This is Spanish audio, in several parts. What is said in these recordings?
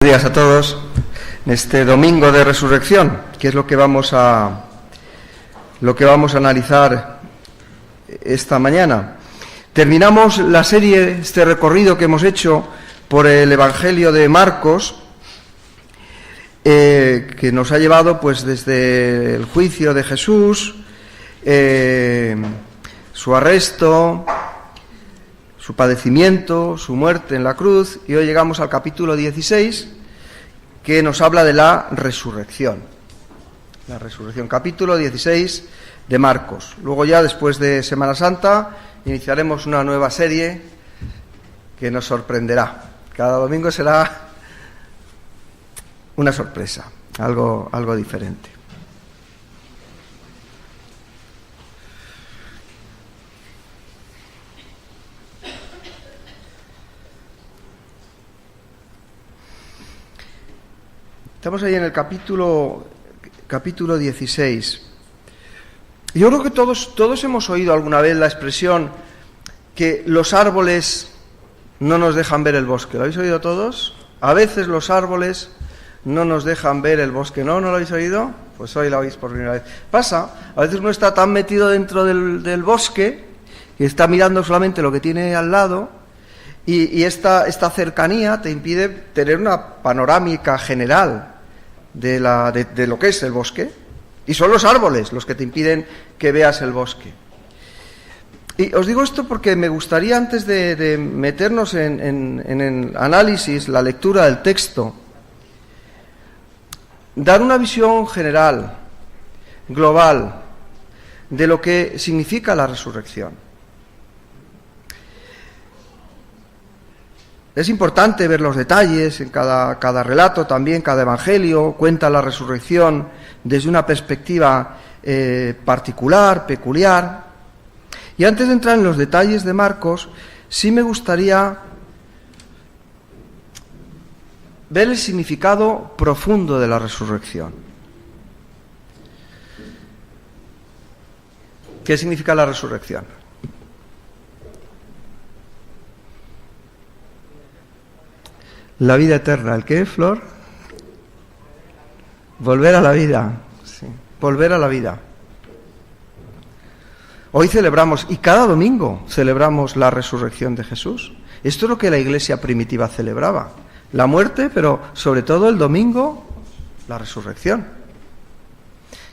Buenos días a todos en este domingo de resurrección, que es lo que vamos a analizar esta mañana. Terminamos la serie, este recorrido que hemos hecho por el Evangelio de Marcos, que nos ha llevado pues desde el juicio de Jesús, su arresto, su padecimiento, su muerte en la cruz, y hoy llegamos al capítulo 16, que nos habla de la resurrección. La resurrección, capítulo 16 de Marcos. Luego ya, después de Semana Santa, iniciaremos una nueva serie que nos sorprenderá. Cada domingo será una sorpresa, algo diferente. Estamos ahí en el capítulo 16. Yo creo que todos hemos oído alguna vez la expresión que los árboles no nos dejan ver el bosque. ¿Lo habéis oído todos? A veces los árboles no nos dejan ver el bosque. ¿No lo habéis oído? Pues hoy lo oís por primera vez. Pasa, a veces uno está tan metido dentro del bosque que está mirando solamente lo que tiene al lado y esta cercanía te impide tener una panorámica general de lo que es el bosque, y son los árboles los que te impiden que veas el bosque. Y os digo esto porque me gustaría, antes de meternos en el análisis, la lectura del texto, dar una visión general, global, de lo que significa la resurrección. Es importante ver los detalles en cada relato, también cada evangelio cuenta la resurrección desde una perspectiva particular, peculiar. Y antes de entrar en los detalles de Marcos, sí me gustaría ver el significado profundo de la resurrección. ¿Qué significa la resurrección? La vida eterna. ¿El qué, Flor? Volver a la vida. Sí, volver a la vida. Hoy celebramos, y cada domingo celebramos la resurrección de Jesús. Esto es lo que la iglesia primitiva celebraba. La muerte, pero sobre todo el domingo, la resurrección.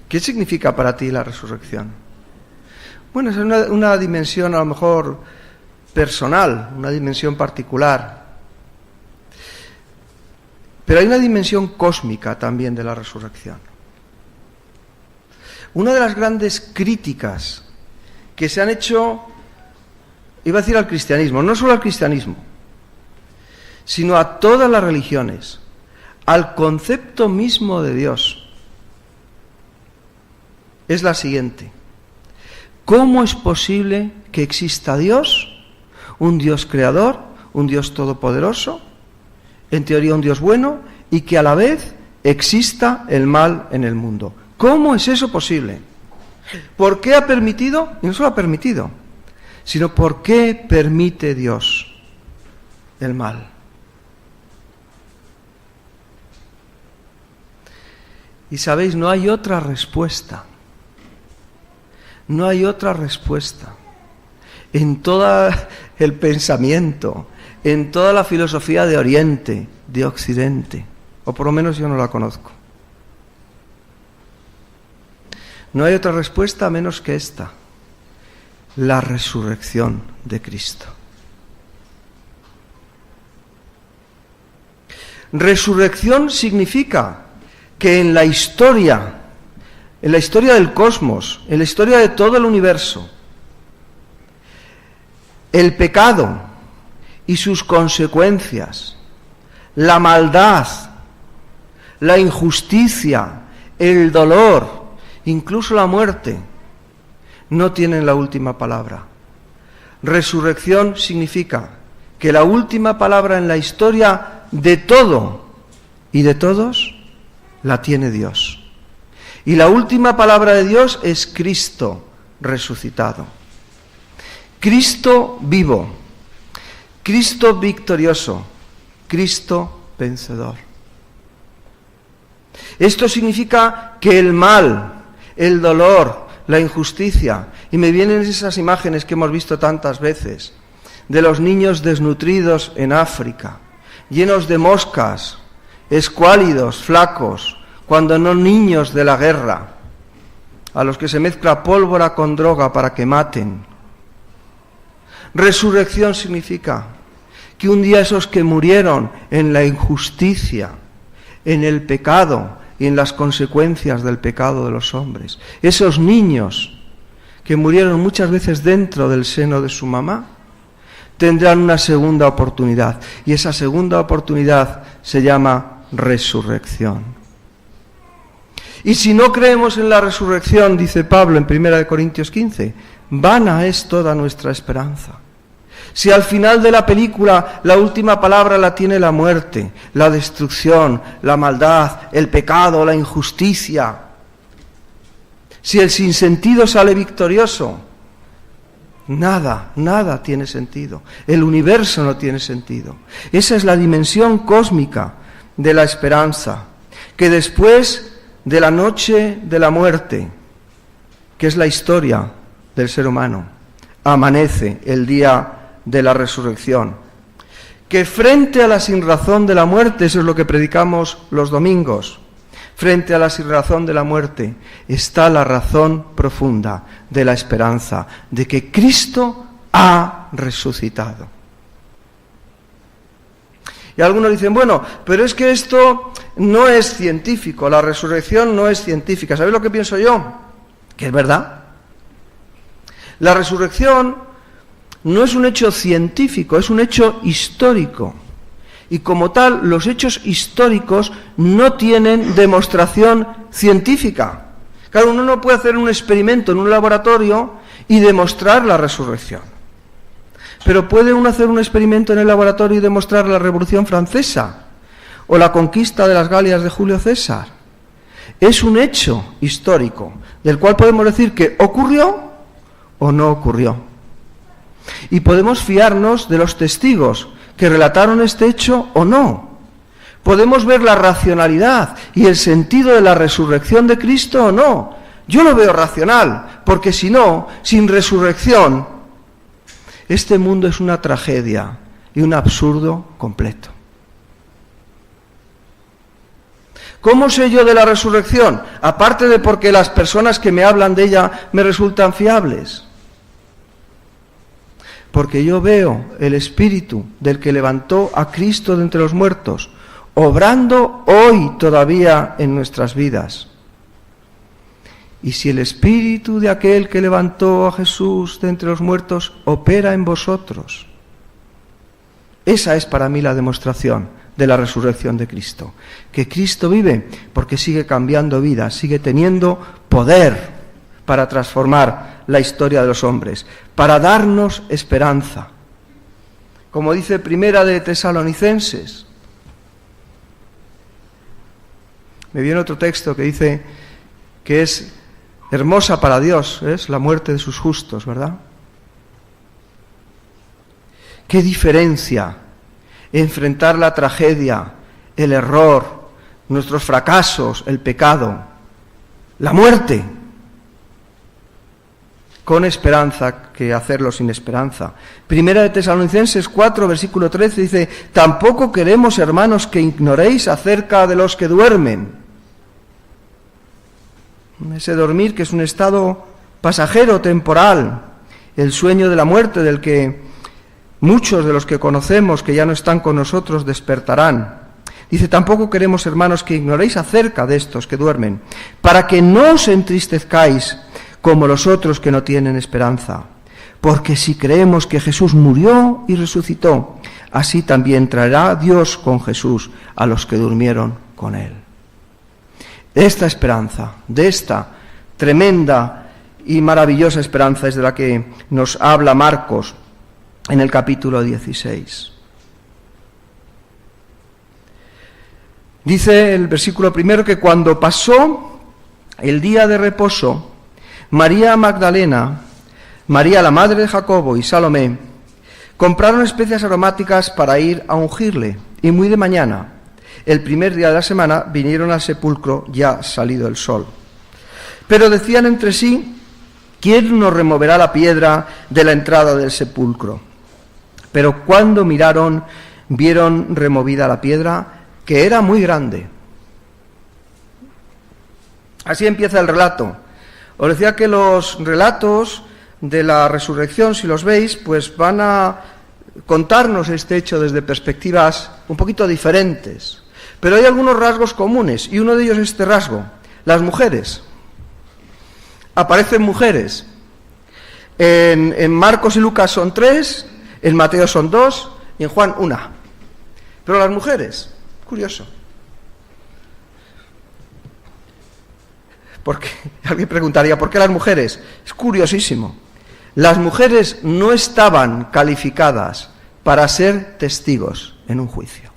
¿Qué significa para ti la resurrección? Bueno, es una dimensión a lo mejor personal, una dimensión particular. Pero hay una dimensión cósmica también de la resurrección. Una de las grandes críticas que se han hecho, iba a decir al cristianismo, no solo al cristianismo, sino a todas las religiones, al concepto mismo de Dios, es la siguiente: ¿cómo es posible que exista Dios, un Dios creador, un Dios todopoderoso, en teoría un Dios bueno, y que a la vez exista el mal en el mundo? ¿Cómo es eso posible? ¿Por qué ha permitido? Y no solo ha permitido, sino ¿por qué permite Dios el mal? Y sabéis, no hay otra respuesta. No hay otra respuesta. En todo el pensamiento, en toda la filosofía de Oriente, de Occidente, o por lo menos yo no la conozco. No hay otra respuesta menos que esta: la resurrección de Cristo. Resurrección significa que en la historia del cosmos, en la historia de todo el universo, el pecado y sus consecuencias, la maldad, la injusticia, el dolor, incluso la muerte, no tienen la última palabra. Resurrección significa que la última palabra en la historia de todo y de todos la tiene Dios. Y la última palabra de Dios es Cristo resucitado. Cristo vivo. Cristo victorioso, Cristo vencedor. Esto significa que el mal, el dolor, la injusticia, y me vienen esas imágenes que hemos visto tantas veces, de los niños desnutridos en África, llenos de moscas, escuálidos, flacos, cuando no niños de la guerra, a los que se mezcla pólvora con droga para que maten. Resurrección significa que un día esos que murieron en la injusticia, en el pecado y en las consecuencias del pecado de los hombres, esos niños que murieron muchas veces dentro del seno de su mamá, tendrán una segunda oportunidad, y esa segunda oportunidad se llama resurrección. Y si no creemos en la resurrección, dice Pablo en 1 Corintios 15, vana es toda nuestra esperanza. Si al final de la película la última palabra la tiene la muerte, la destrucción, la maldad, el pecado, la injusticia, si el sinsentido sale victorioso, nada tiene sentido. El universo no tiene sentido. Esa es la dimensión cósmica de la esperanza, que después de la noche de la muerte, que es la historia del ser humano, amanece el día de la resurrección. Que frente a la sinrazón de la muerte, eso es lo que predicamos los domingos, frente a la sinrazón de la muerte está la razón profunda de la esperanza, de que Cristo ha resucitado. Y algunos dicen, bueno, pero es que esto no es científico, la resurrección no es científica. ¿Sabéis lo que pienso yo? Que es verdad. La resurrección no es un hecho científico, es un hecho histórico. Y como tal, los hechos históricos no tienen demostración científica. Claro, uno no puede hacer un experimento en un laboratorio y demostrar la resurrección. Pero puede uno hacer un experimento en el laboratorio y demostrar la Revolución Francesa o la conquista de las Galias de Julio César. Es un hecho histórico del cual podemos decir que ocurrió o no ocurrió. Y podemos fiarnos de los testigos que relataron este hecho o no. Podemos ver la racionalidad y el sentido de la resurrección de Cristo o no. Yo lo veo racional, porque si no, sin resurrección, este mundo es una tragedia y un absurdo completo. ¿Cómo sé yo de la resurrección? Aparte de porque las personas que me hablan de ella me resultan fiables. Porque yo veo el Espíritu del que levantó a Cristo de entre los muertos, obrando hoy todavía en nuestras vidas. Y si el Espíritu de aquel que levantó a Jesús de entre los muertos opera en vosotros, esa es para mí la demostración de la resurrección de Cristo. Que Cristo vive porque sigue cambiando vidas, sigue teniendo poder para transformar la historia de los hombres, para darnos esperanza. Como dice Primera de Tesalonicenses, me viene otro texto que dice que es hermosa para Dios, es la muerte de sus justos, ¿verdad? ¿Qué diferencia enfrentar la tragedia, el error, nuestros fracasos, el pecado, la muerte, con esperanza que hacerlo sin esperanza? Primera de Tesalonicenses 4, versículo 13 dice, tampoco queremos, hermanos, que ignoréis acerca de los que duermen. Ese dormir que es un estado pasajero, temporal, el sueño de la muerte del que muchos de los que conocemos que ya no están con nosotros despertarán. Dice, tampoco queremos, hermanos, que ignoréis acerca de estos que duermen, para que no os entristezcáis como los otros que no tienen esperanza. Porque si creemos que Jesús murió y resucitó, así también traerá Dios con Jesús a los que durmieron con él. Esta esperanza, de esta tremenda y maravillosa esperanza es de la que nos habla Marcos en el capítulo 16. Dice el versículo primero que cuando pasó el día de reposo, María Magdalena, María la madre de Jacobo y Salomé compraron especias aromáticas para ir a ungirle, y muy de mañana, el primer día de la semana, vinieron al sepulcro ya salido el sol. Pero decían entre sí: ¿quién nos removerá la piedra de la entrada del sepulcro? Pero cuando miraron, vieron removida la piedra, que era muy grande. Así empieza el relato. Os decía que los relatos de la resurrección, si los veis, pues van a contarnos este hecho desde perspectivas un poquito diferentes. Pero hay algunos rasgos comunes, y uno de ellos es este rasgo: las mujeres. Aparecen mujeres. En Marcos y Lucas son 3, en Mateo son 2 y en Juan 1. Pero las mujeres, curioso. Porque alguien preguntaría, ¿por qué las mujeres? Es curiosísimo. Las mujeres no estaban calificadas para ser testigos en un juicio.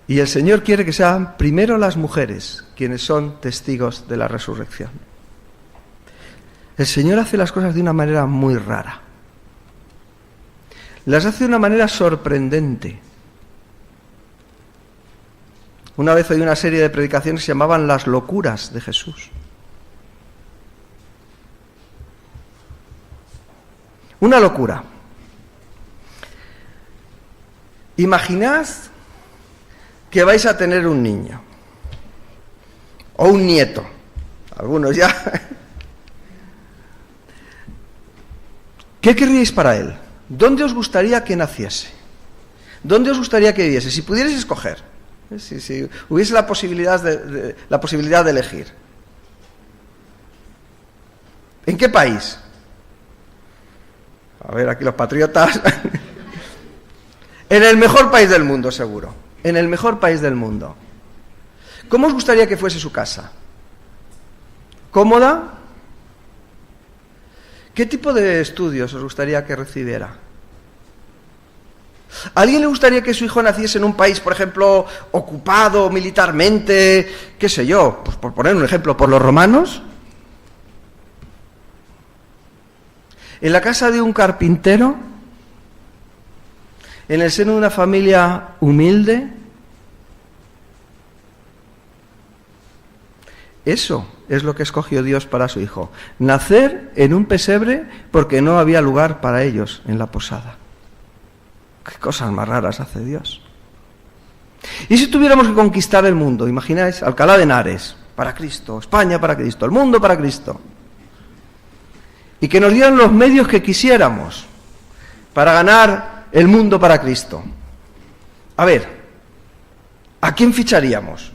Y el Señor quiere que sean primero las mujeres quienes son testigos de la resurrección. El Señor hace las cosas de una manera muy rara. Las hace de una manera sorprendente. Una vez oí una serie de predicaciones que se llamaban Las locuras de Jesús. Una locura. Imaginad que vais a tener un niño o un nieto, algunos ya. ¿Qué querríais para él? ¿Dónde os gustaría que naciese? ¿Dónde os gustaría que viviese? Si pudierais escoger, si hubiese la posibilidad de elegir. ¿En qué país? A ver, aquí los patriotas. En el mejor país del mundo, seguro. En el mejor país del mundo. ¿Cómo os gustaría que fuese su casa? ¿Cómoda? ¿Qué tipo de estudios os gustaría que recibiera? ¿A alguien le gustaría que su hijo naciese en un país, por ejemplo, ocupado militarmente, qué sé yo, pues por poner un ejemplo, por los romanos? ¿En la casa de un carpintero? ¿En el seno de una familia humilde? Eso es lo que escogió Dios para su hijo. Nacer en un pesebre porque no había lugar para ellos en la posada. Qué cosas más raras hace Dios. ¿Y si tuviéramos que conquistar el mundo? Imagináis, Alcalá de Henares, para Cristo, España para Cristo, el mundo para Cristo. Y que nos dieran los medios que quisiéramos para ganar el mundo para Cristo. A ver, ¿a quién ficharíamos?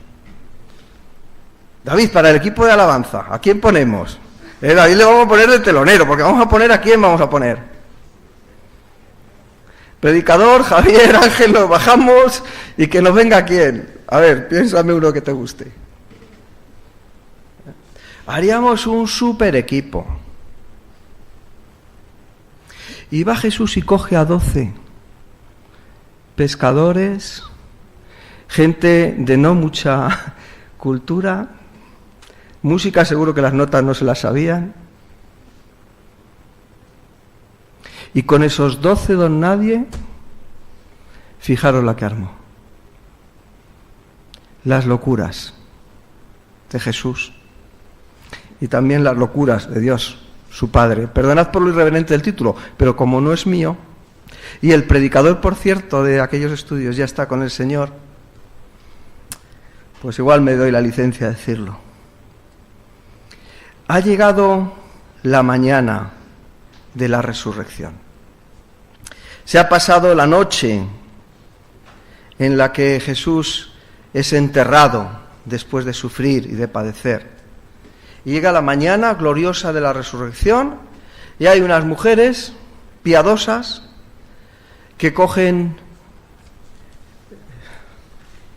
David, para el equipo de alabanza, ¿a quién ponemos? David le vamos a poner de telonero, porque vamos a poner ¿a quién vamos a poner? Predicador, Javier, Ángel, nos bajamos y que nos venga quién. A ver, piénsame uno que te guste. Haríamos un super equipo. Y va Jesús y coge a 12 pescadores, gente de no mucha cultura, música, seguro que las notas no se las sabían. Y con esos 12 don nadie, fijaros la que armó. Las locuras de Jesús y también las locuras de Dios, su Padre. Perdonad por lo irreverente del título, pero como no es mío, y el predicador, por cierto, de aquellos estudios ya está con el Señor, pues igual me doy la licencia de decirlo. Ha llegado la mañana de la resurrección. Se ha pasado la noche en la que Jesús es enterrado después de sufrir y de padecer. Y llega la mañana gloriosa de la resurrección y hay unas mujeres piadosas que cogen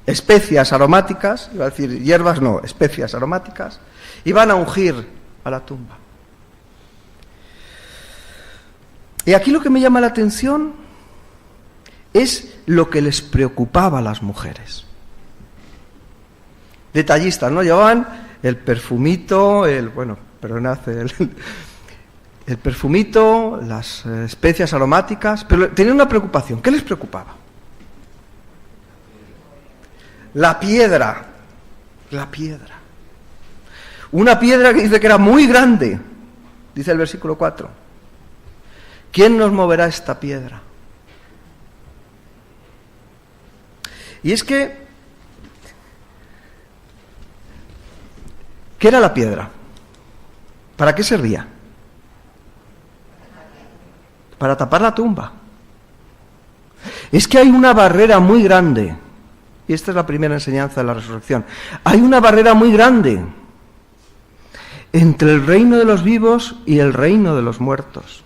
especias aromáticas, iba a decir hierbas, no, especias aromáticas, y van a ungir a la tumba. Y aquí lo que me llama la atención es lo que les preocupaba a las mujeres. Detallistas, ¿no? Llevaban el perfumito, el perfumito, las especias aromáticas, pero tenían una preocupación. ¿Qué les preocupaba? La piedra. La piedra. Una piedra que dice que era muy grande, dice el versículo 4. ¿Quién nos moverá esta piedra? Y es que, ¿qué era la piedra? ¿Para qué servía? Para tapar la tumba. Es que hay una barrera muy grande, y esta es la primera enseñanza de la resurrección. Hay una barrera muy grande entre el reino de los vivos y el reino de los muertos.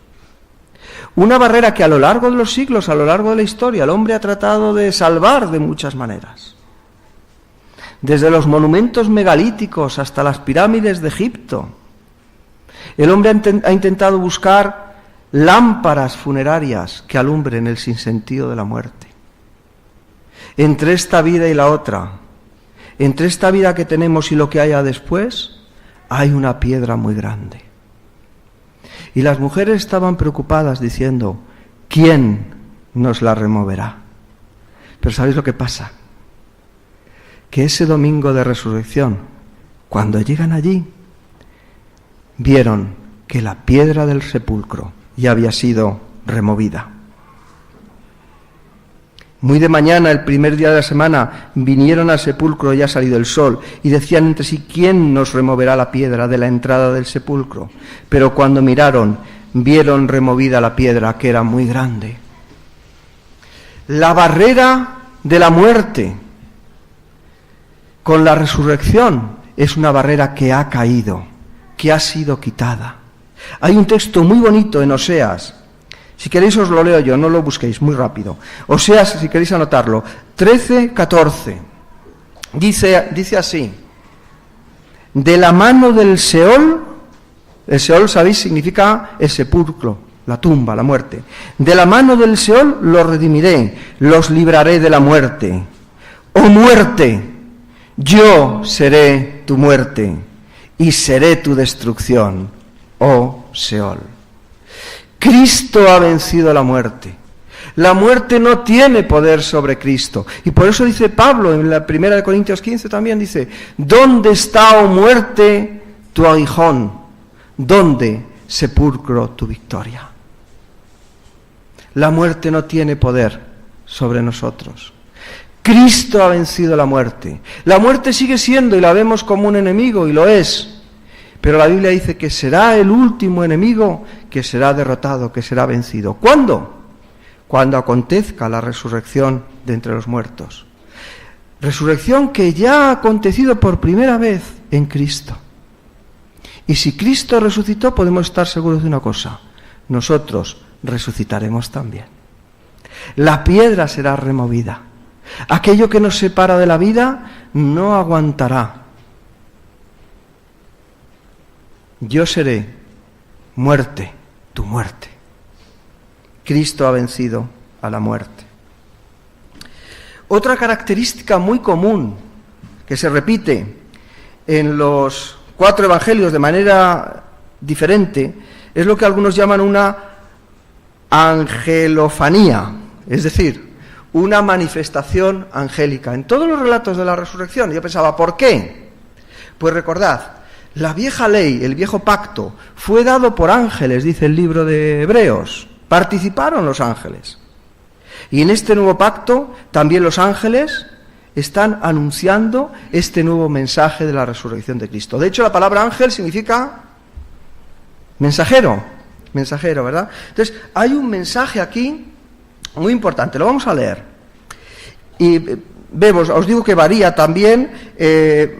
Una barrera que a lo largo de los siglos, a lo largo de la historia, el hombre ha tratado de salvar de muchas maneras. Desde los monumentos megalíticos hasta las pirámides de Egipto, el hombre ha intentado buscar lámparas funerarias que alumbren el sinsentido de la muerte. Entre esta vida y la otra, entre esta vida que tenemos y lo que haya después, hay una piedra muy grande. Y las mujeres estaban preocupadas diciendo, ¿quién nos la removerá? Pero ¿sabéis lo que pasa? Que ese domingo de resurrección, cuando llegan allí, vieron que la piedra del sepulcro ya había sido removida. Muy de mañana, el primer día de la semana, vinieron al sepulcro, ya ha salido el sol, y decían entre sí, ¿quién nos removerá la piedra de la entrada del sepulcro? Pero cuando miraron, vieron removida la piedra, que era muy grande. La barrera de la muerte con la resurrección es una barrera que ha caído, que ha sido quitada. Hay un texto muy bonito en Oseas. Si queréis os lo leo yo, no lo busquéis, muy rápido. Oseas, si queréis anotarlo, 13:14. Dice así: de la mano del Seol, el Seol, sabéis, significa el sepulcro, la tumba, la muerte. De la mano del Seol los redimiré, los libraré de la muerte. ¡Oh muerte! Yo seré tu muerte y seré tu destrucción, oh Seol. Cristo ha vencido la muerte. La muerte no tiene poder sobre Cristo. Y por eso dice Pablo en la 1 Corintios 15 también, dice, ¿dónde está, oh muerte, tu aguijón? ¿Dónde, sepulcro, tu victoria? La muerte no tiene poder sobre nosotros. Cristo ha vencido la muerte. La muerte sigue siendo, y la vemos como un enemigo, y lo es. Pero la Biblia dice que será el último enemigo que será derrotado, que será vencido. ¿Cuándo? Cuando acontezca la resurrección de entre los muertos. Resurrección que ya ha acontecido por primera vez en Cristo. Y si Cristo resucitó, podemos estar seguros de una cosa: nosotros resucitaremos también. La piedra será removida. Aquello que nos separa de la vida no aguantará. Yo seré muerte, tu muerte. Cristo ha vencido a la muerte. Otra característica muy común que se repite en los 4 evangelios de manera diferente es lo que algunos llaman una angelofanía, es decir, una manifestación angélica. En todos los relatos de la resurrección yo pensaba, ¿por qué? Pues recordad, la vieja ley, el viejo pacto, fue dado por ángeles, dice el libro de Hebreos. Participaron los ángeles. Y en este nuevo pacto también los ángeles están anunciando este nuevo mensaje de la resurrección de Cristo. De hecho, la palabra ángel significa mensajero, ¿verdad? Entonces, hay un mensaje aquí muy importante, lo vamos a leer. Y vemos, os digo que varía también,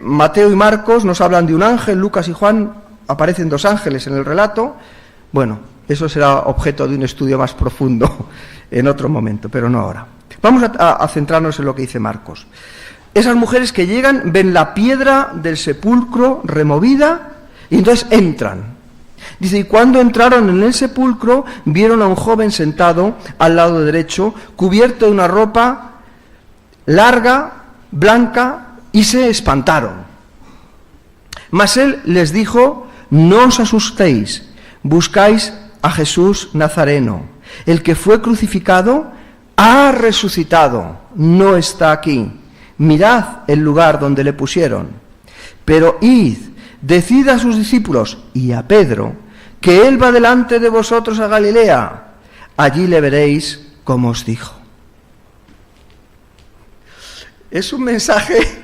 Mateo y Marcos nos hablan de un ángel, Lucas y Juan aparecen 2 ángeles en el relato. Bueno, eso será objeto de un estudio más profundo en otro momento, pero no ahora. Vamos a centrarnos en lo que dice Marcos. Esas mujeres que llegan ven la piedra del sepulcro removida y entonces entran. Dice, y cuando entraron en el sepulcro, vieron a un joven sentado al lado derecho, cubierto de una ropa larga, blanca, y se espantaron. Mas él les dijo, no os asustéis, Buscáis a Jesús Nazareno, el que fue crucificado, ha resucitado, no está aquí. Mirad el lugar donde le pusieron. Pero id, decid a sus discípulos y a Pedro, que él va delante de vosotros a Galilea. Allí le veréis como os dijo. Es un mensaje,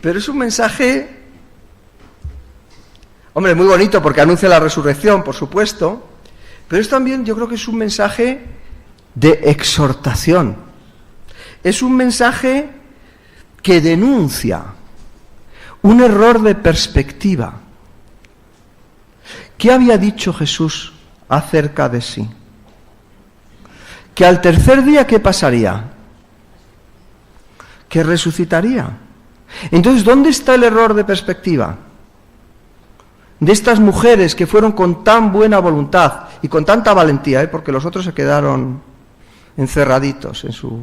pero es un mensaje, hombre, muy bonito porque anuncia la resurrección, por supuesto, pero es también, yo creo que es un mensaje de exhortación. Es un mensaje que denuncia un error de perspectiva. ¿Qué había dicho Jesús acerca de sí? Que al tercer día, ¿qué pasaría? Que resucitaría. Entonces, ¿dónde está el error de perspectiva? De estas mujeres que fueron con tan buena voluntad y con tanta valentía, porque los otros se quedaron encerraditos en su...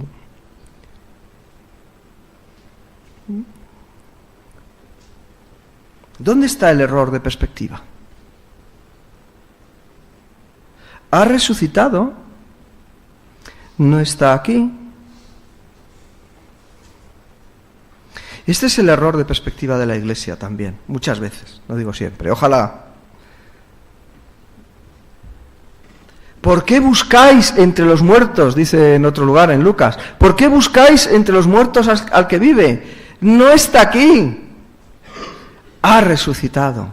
¿Dónde está el error de perspectiva? Ha resucitado, no está aquí. Este es el error de perspectiva de la Iglesia también, muchas veces, no digo siempre, ojalá. ¿Por qué buscáis entre los muertos? Dice en otro lugar, en Lucas. ¿Por qué buscáis entre los muertos al que vive? No está aquí. Ha resucitado.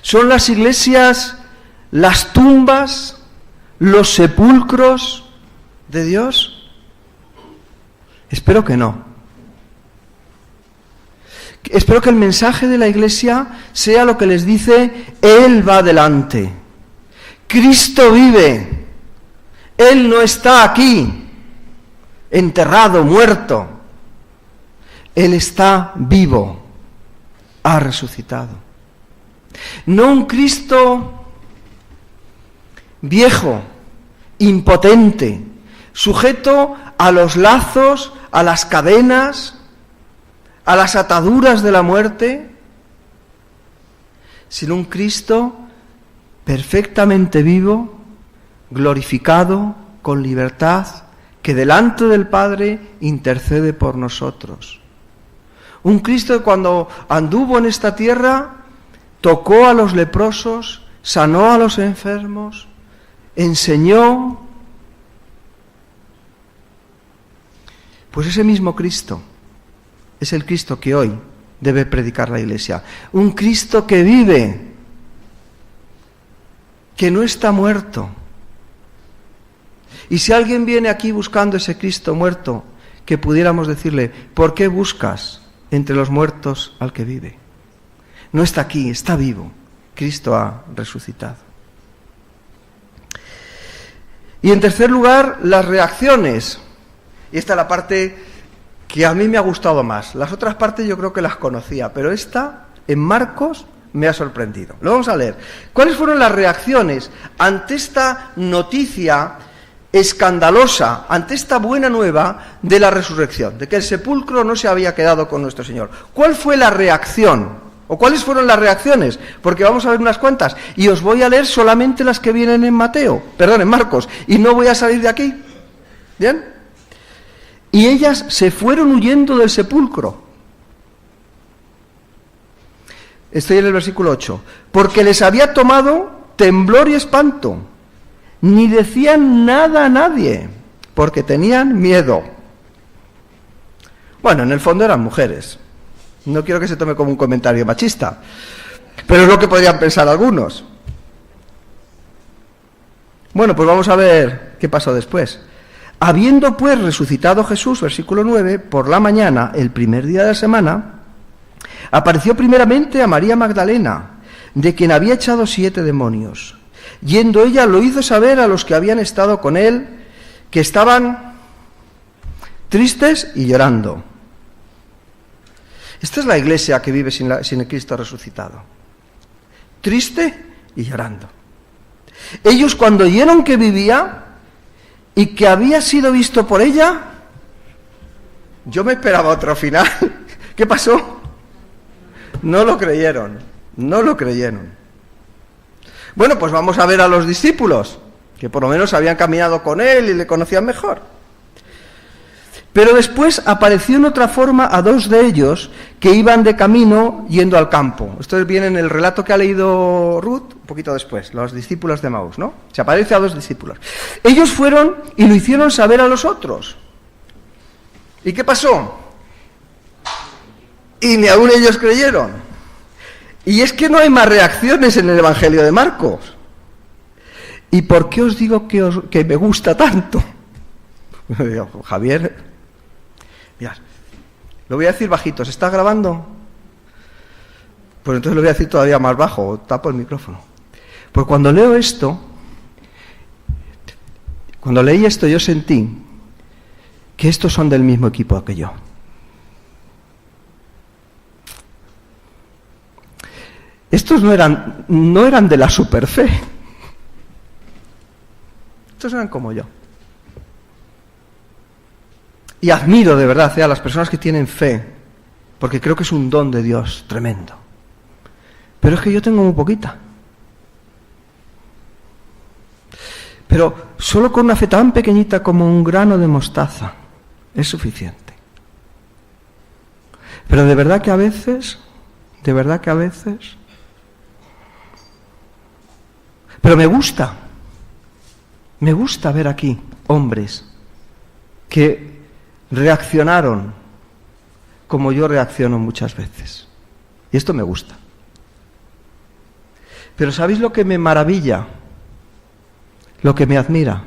¿Son las iglesias, las tumbas, los sepulcros de Dios? Espero que no. Espero que el mensaje de la Iglesia sea lo que les dice: Él va adelante. Cristo vive. Él no está aquí, enterrado, muerto. Él está vivo. Ha resucitado. No un Cristo viejo, impotente, sujeto a los lazos, a las cadenas, a las ataduras de la muerte, sino un Cristo perfectamente vivo, glorificado, con libertad, que delante del Padre intercede por nosotros. Un Cristo que cuando anduvo en esta tierra tocó a los leprosos, sanó a los enfermos, enseñó. Pues ese mismo Cristo es el Cristo que hoy debe predicar la Iglesia. Un Cristo que vive, que no está muerto. Y si alguien viene aquí buscando ese Cristo muerto, que pudiéramos decirle: ¿por qué buscas entre los muertos al que vive? No está aquí, está vivo. Cristo ha resucitado. Y en tercer lugar, las reacciones. Y esta es la parte que a mí me ha gustado más. Las otras partes yo creo que las conocía, pero esta, en Marcos, me ha sorprendido. Lo vamos a leer. ¿Cuáles fueron las reacciones ante esta noticia escandalosa, ante esta buena nueva de la resurrección, de que el sepulcro no se había quedado con nuestro Señor? ¿Cuál fue la reacción? ¿O cuáles fueron las reacciones? Porque vamos a ver unas cuantas. Y os voy a leer solamente las que vienen en en Marcos. Y no voy a salir de aquí. ¿Bien? Y ellas se fueron huyendo del sepulcro. Estoy en el versículo 8. Porque les había tomado temblor y espanto. Ni decían nada a nadie, porque tenían miedo. Bueno, en el fondo eran mujeres. No quiero que se tome como un comentario machista, pero es lo que podrían pensar algunos. Bueno, pues vamos a ver qué pasó después. Habiendo pues resucitado Jesús, versículo 9, por la mañana, el primer día de la semana, apareció primeramente a María Magdalena, de quien había echado 7 demonios. Yendo ella, lo hizo saber a los que habían estado con él, que estaban tristes y llorando. Esta es la iglesia que vive sin el Cristo resucitado. Triste y llorando. Ellos, cuando oyeron que vivía y que había sido visto por ella, yo me esperaba otro final. ¿Qué pasó? No lo creyeron. No lo creyeron. Bueno, pues vamos a ver a los discípulos, que por lo menos habían caminado con él y le conocían mejor. Pero después apareció en otra forma a 2 de ellos que iban de camino yendo al campo. Esto viene en el relato que ha leído Ruth un poquito después, los discípulos de Emaús, ¿no? Se aparece a 2 discípulos. Ellos fueron y lo hicieron saber a los otros. ¿Y qué pasó? Y ni aún ellos creyeron. Y es que no hay más reacciones en el Evangelio de Marcos. ¿Y por qué os digo que me gusta tanto? Javier, mirad, lo voy a decir bajito, ¿se está grabando? Pues entonces lo voy a decir todavía más bajo, tapo el micrófono. Pues cuando leo esto, cuando leí esto yo sentí que estos son del mismo equipo que yo. Estos no eran de la superfe. Estos eran como yo. Y admiro de verdad a las personas que tienen fe, porque creo que es un don de Dios tremendo. Pero es que yo tengo muy poquita. Pero solo con una fe tan pequeñita como un grano de mostaza es suficiente. Pero de verdad que a veces, pero me gusta ver aquí hombres que reaccionaron como yo reacciono muchas veces. Y esto me gusta. Pero ¿sabéis lo que me maravilla? Lo que me admira.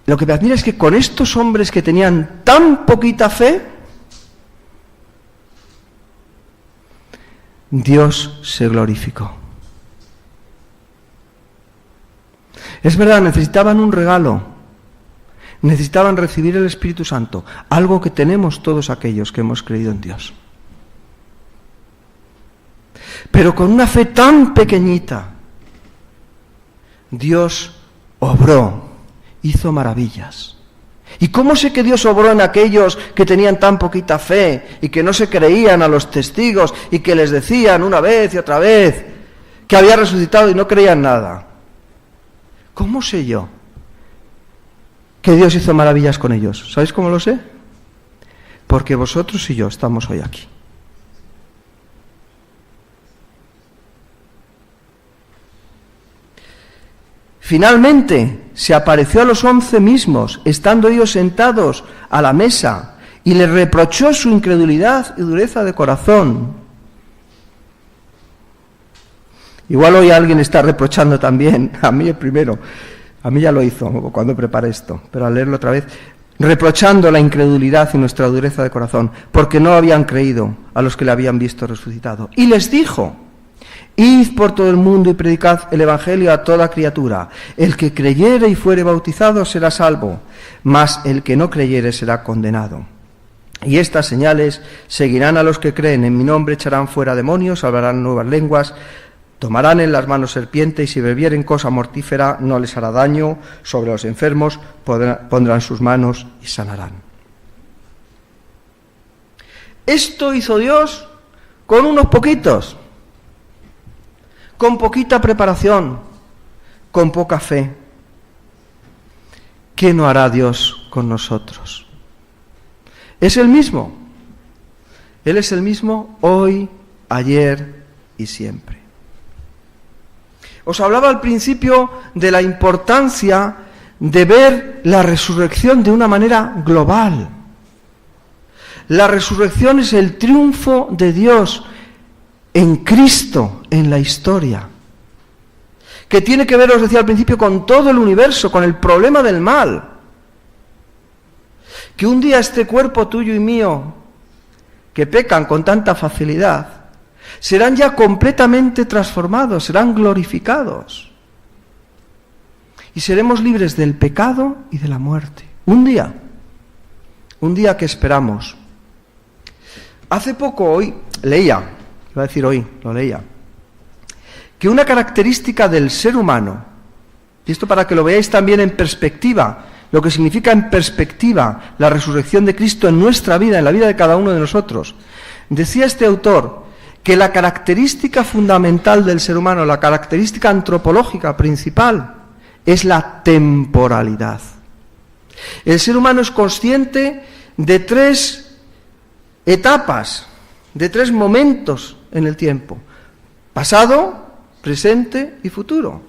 Lo que me admira es que con estos hombres que tenían tan poquita fe, Dios se glorificó. Es verdad, necesitaban un regalo, necesitaban recibir el Espíritu Santo, algo que tenemos todos aquellos que hemos creído en Dios. Pero con una fe tan pequeñita, Dios obró, hizo maravillas. ¿Y cómo sé que Dios obró en aquellos que tenían tan poquita fe y que no se creían a los testigos y que les decían una vez y otra vez que había resucitado y no creían nada? ¿Cómo sé yo que Dios hizo maravillas con ellos? ¿Sabéis cómo lo sé? Porque vosotros y yo estamos hoy aquí. Finalmente se apareció a los 11 mismos, estando ellos sentados a la mesa, y les reprochó su incredulidad y dureza de corazón. Igual hoy alguien está reprochando también, a mí el primero, a mí ya lo hizo cuando preparé esto, pero al leerlo otra vez, reprochando la incredulidad y nuestra dureza de corazón, porque no habían creído a los que le habían visto resucitado. Y les dijo: id por todo el mundo y predicad el Evangelio a toda criatura. El que creyere y fuere bautizado será salvo, mas el que no creyere será condenado. Y estas señales seguirán a los que creen. En mi nombre echarán fuera demonios, hablarán nuevas lenguas, tomarán en las manos serpiente, y si bebieren cosa mortífera no les hará daño. Sobre los enfermos pondrán sus manos y sanarán. Esto hizo Dios con unos poquitos, con poquita preparación, con poca fe. ¿Qué no hará Dios con nosotros? Es el mismo. Él es el mismo hoy, ayer y siempre. Os hablaba al principio de la importancia de ver la resurrección de una manera global. La resurrección es el triunfo de Dios en Cristo, en la historia, que tiene que ver, os decía al principio, con todo el universo, con el problema del mal. Que un día este cuerpo tuyo y mío, que pecan con tanta facilidad, serán ya completamente transformados, serán glorificados. Y seremos libres del pecado y de la muerte. Un día que esperamos. Hace poco, hoy, leía, que una característica del ser humano, y esto para que lo veáis también en perspectiva, lo que significa en perspectiva la resurrección de Cristo en nuestra vida, en la vida de cada uno de nosotros. Decía este autor que la característica fundamental del ser humano, la característica antropológica principal, es la temporalidad. El ser humano es consciente de 3 etapas, de 3 momentos en el tiempo: pasado, presente y futuro.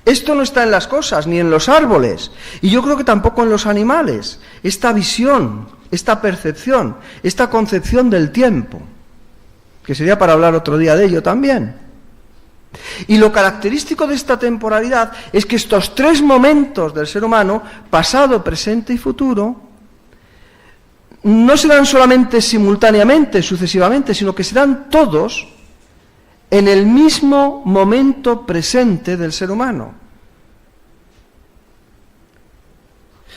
Esto no está en las cosas, ni en los árboles, y yo creo que tampoco en los animales. Esta visión, esta percepción, esta concepción del tiempo, que sería para hablar otro día de ello también. Y lo característico de esta temporalidad es que estos 3 momentos del ser humano, pasado, presente y futuro, no se dan solamente simultáneamente, sucesivamente, sino que se dan todos en el mismo momento presente del ser humano.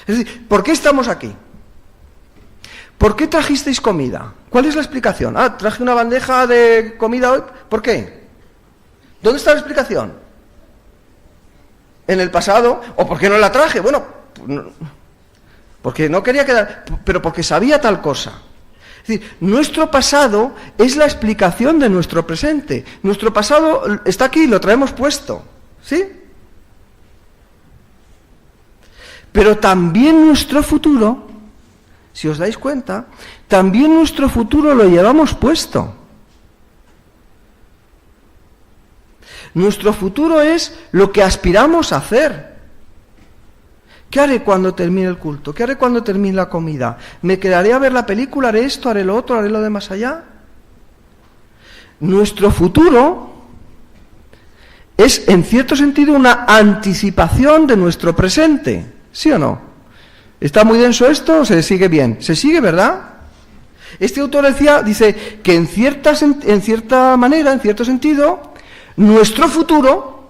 Es decir, ¿por qué estamos aquí? ¿Por qué trajisteis comida? ¿Cuál es la explicación? Traje una bandeja de comida hoy. ¿Por qué? ¿Dónde está la explicación? ¿En el pasado? ¿O por qué no la traje? Bueno, porque no quería quedar, pero porque sabía tal cosa. Es decir, nuestro pasado es la explicación de nuestro presente. Nuestro pasado está aquí, lo traemos puesto, ¿sí? Pero también nuestro futuro, si os dais cuenta, también nuestro futuro lo llevamos puesto. Nuestro futuro es lo que aspiramos a hacer. ¿Qué haré cuando termine el culto? ¿Qué haré cuando termine la comida? ¿Me quedaré a ver la película? ¿Haré esto? ¿Haré lo otro? ¿Haré lo de más allá? Nuestro futuro es, en cierto sentido, una anticipación de nuestro presente. ¿Sí o no? ¿Está muy denso esto o se sigue bien? Se sigue, ¿verdad? Este autor dice que en cierta manera, en cierto sentido, nuestro futuro,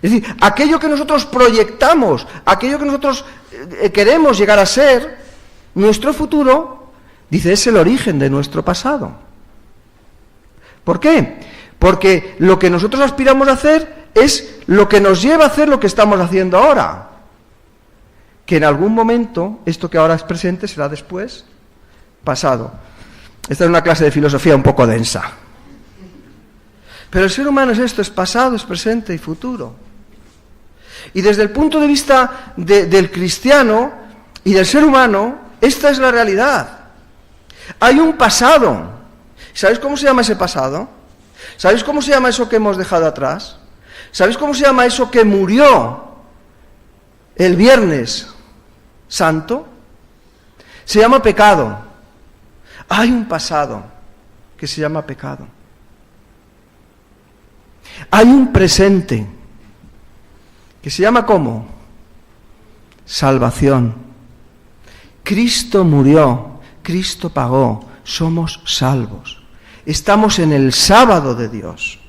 es decir, aquello que nosotros proyectamos, aquello que nosotros queremos llegar a ser, nuestro futuro, dice, es el origen de nuestro pasado. ¿Por qué? Porque lo que nosotros aspiramos a hacer es lo que nos lleva a hacer lo que estamos haciendo ahora. Que en algún momento, esto que ahora es presente, será después pasado. Esta es una clase de filosofía un poco densa. Pero el ser humano es esto, es pasado, es presente y futuro. Y desde el punto de vista del cristiano y del ser humano, esta es la realidad. Hay un pasado. ¿Sabéis cómo se llama ese pasado? ¿Sabéis cómo se llama eso que hemos dejado atrás? ¿Sabéis cómo se llama eso que murió el Viernes Santo? Se llama pecado. Hay un pasado que se llama pecado. Hay un presente que se llama ¿cómo? Salvación. Cristo murió, Cristo pagó, somos salvos. Estamos en el sábado de Dios.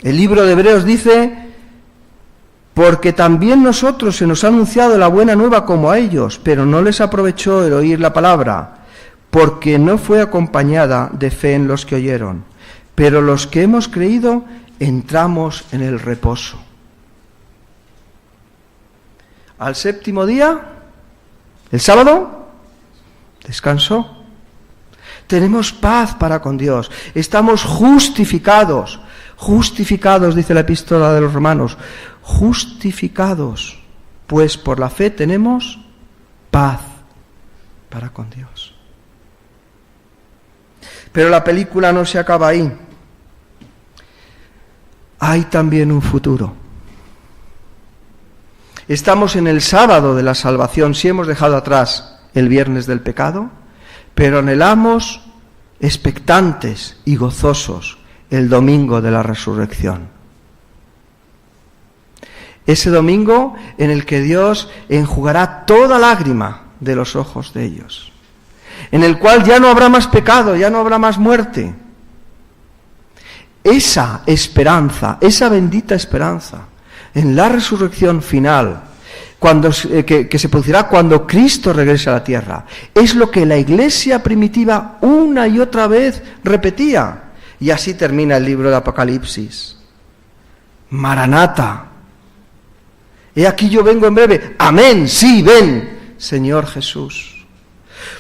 El libro de Hebreos dice, porque también nosotros se nos ha anunciado la buena nueva como a ellos, pero no les aprovechó el oír la palabra, porque no fue acompañada de fe en los que oyeron. Pero los que hemos creído, entramos en el reposo. Al 7º día, el sábado, descansó. Tenemos paz para con Dios. Estamos justificados. Justificados, dice la epístola de los Romanos. Justificados, pues por la fe tenemos paz para con Dios. Pero la película no se acaba ahí. Hay también un futuro. Estamos en el sábado de la salvación, si hemos dejado atrás el viernes del pecado, pero anhelamos, expectantes y gozosos, el domingo de la resurrección. Ese domingo en el que Dios enjugará toda lágrima de los ojos de ellos, en el cual ya no habrá más pecado, ya no habrá más muerte. Esa esperanza, esa bendita esperanza, en la resurrección final, que se producirá cuando Cristo regrese a la tierra, es lo que la Iglesia primitiva una y otra vez repetía. Y así termina el libro de Apocalipsis. Maranata. He aquí yo vengo en breve. Amén, sí, ven, Señor Jesús.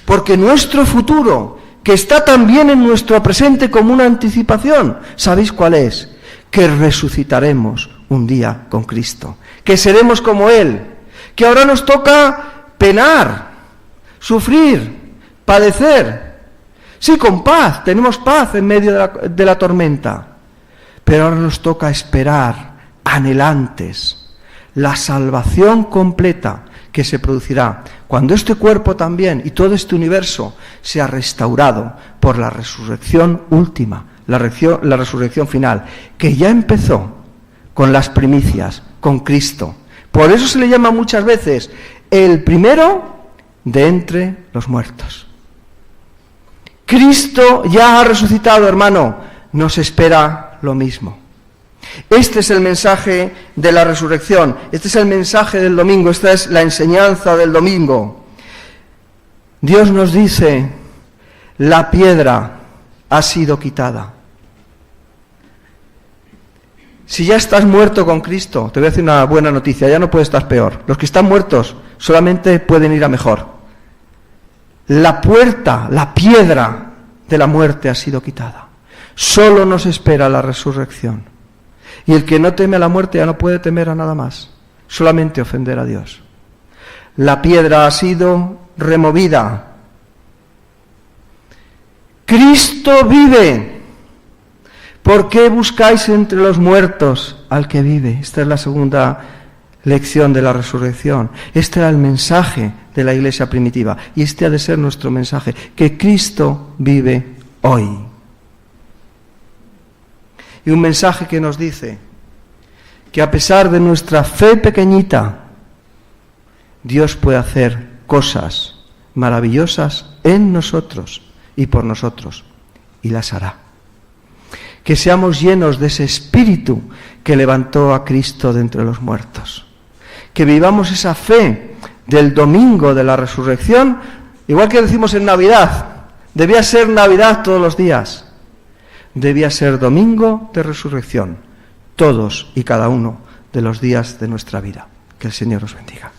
Porque nuestro futuro, que está también en nuestro presente como una anticipación, ¿sabéis cuál es? Que resucitaremos un día con Cristo, que seremos como Él, que ahora nos toca penar, sufrir, padecer. Sí, con paz, tenemos paz en medio de la tormenta, pero ahora nos toca esperar, anhelantes, la salvación completa que se producirá cuando este cuerpo también y todo este universo sea restaurado por la resurrección última, la resurrección final, que ya empezó con las primicias, con Cristo. Por eso se le llama muchas veces el primero de entre los muertos. Cristo ya ha resucitado, hermano, nos espera lo mismo. Este es el mensaje de la resurrección, este es el mensaje del domingo, esta es la enseñanza del domingo. Dios nos dice, la piedra ha sido quitada. Si ya estás muerto con Cristo, te voy a decir una buena noticia, ya no puedes estar peor. Los que están muertos solamente pueden ir a mejor. La puerta, la piedra de la muerte ha sido quitada. Solo nos espera la resurrección. Y el que no teme a la muerte ya no puede temer a nada más, solamente ofender a Dios. La piedra ha sido removida. Cristo vive. ¿Por qué buscáis entre los muertos al que vive? Esta es la segunda lección de la resurrección. Este era el mensaje de la iglesia primitiva y este ha de ser nuestro mensaje, que Cristo vive hoy. Y un mensaje que nos dice que a pesar de nuestra fe pequeñita, Dios puede hacer cosas maravillosas en nosotros y por nosotros, y las hará. Que seamos llenos de ese espíritu que levantó a Cristo de entre los muertos. Que vivamos esa fe del domingo de la resurrección, igual que decimos en Navidad, debía ser Navidad todos los días. Debía ser domingo de resurrección, todos y cada uno de los días de nuestra vida. Que el Señor os bendiga.